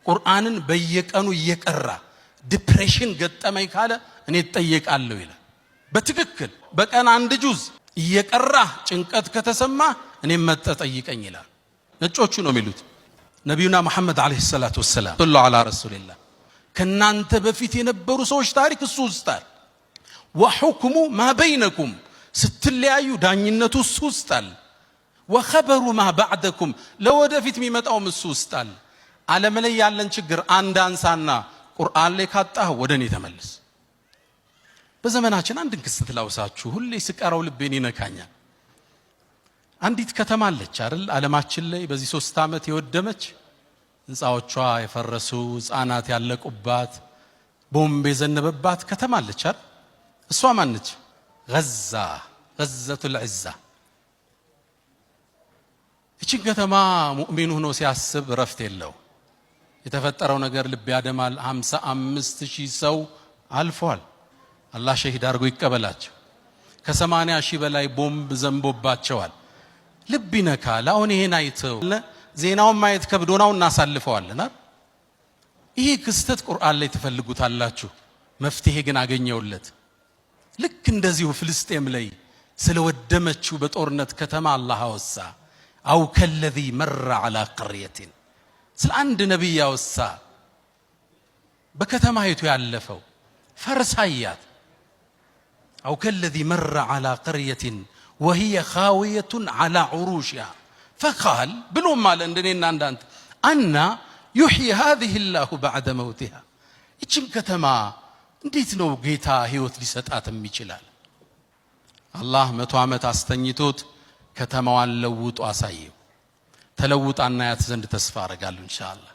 ቁርአንን በየቀኑ እየቀራ ዲፕሬሽን ገጠመኝ ካለ እኔ እጠየቃለሁ ይላል። በትክክል በቀን አንድ ጁዝ እየቀራ ጭንቀት ከተሰማ እኔ መጠጠይቀኝ ይላል። ነጮቹ ነው የሚሉት። ነብዩና መሐመድ አለይሂ ሰላቱ ወሰለም ሰለላሁ ዐላ ረሱልላህ ከናንተ በፊት የነበሩ ሰዎች ታሪክ እሱ ውስጣል። ወሁክሙ ማ በይነኩም ስትለያዩ ዳኝነቱ እሱ ውስጣል። ወኸበሩ ማ ባዕደኩም ለወደፊት የሚመጣው እሱ ውስጣል። ዓለም ላይ ያለን ችግር አንድ አንሳና ቁርአን ላይ ካጣህ ወደኔ ተመለስ። በዘመናችን አንድን ክስተት ላውሳችሁ ሁሌ ስቀራው ልቤን ይነካኛል። አንዲት ከተማ አለች አይደል ዓለማችን ላይ በዚህ 3 ዓመት የወደመች ህንጻዎቿ የፈረሱ ህፃናት ያለቁባት ቦምብ የዘነበባት ከተማ አለች አይደል? እሷ ማን ነች? ገዘቱል ዒዛ። እቺን ከተማ ሙእሚን ሆኖ ሲያስብ ረፍት የለው። የተፈጠረው ነገር ልብ ያደማል። 55,000 ሰው አልፏል። አላህ ሸሂድ አድርጎ ይቀበላቸው። ከ80,000 በላይ ቦምብ ዘንቦባቸዋል። ልብ ይነካል። አሁን ይሄን አይተው ዜናውን ማየት ከብዶናው እናሳልፈዋልና ይሄ ክስተት ቁርአን ላይ ትፈልጉታላችሁ። መፍትሄ ግን አገኘውለት። ልክ እንደዚሁ ፍልስጤም ላይ ስለወደመችው በጦርነት ከተማ አላህ አወሳ። አው ከለዚ መረ ዐላ ቀርየቲን ስለ አንድ ነብይ አወሳ። በከተማይቱ ያለፈው ፈርሳያት አው ከለዚ መረ ዐላ ቀርየቲን وهي خاوية على عروشها فقال بلوم مال እንደኔና እንዳንተ أن يحيي هذه الله بعد موتها እቺን ከተማ እንዴት ነው ጌታ ህይወት ሊሰጣትም ይችላል? አላህ 100 ዓመት አስተኝቶት ከተማዋን ለውጦ አሳየው። ተለውጣና ያት ዘንድ ተስፋ አረጋለሁ ኢንሻአላህ።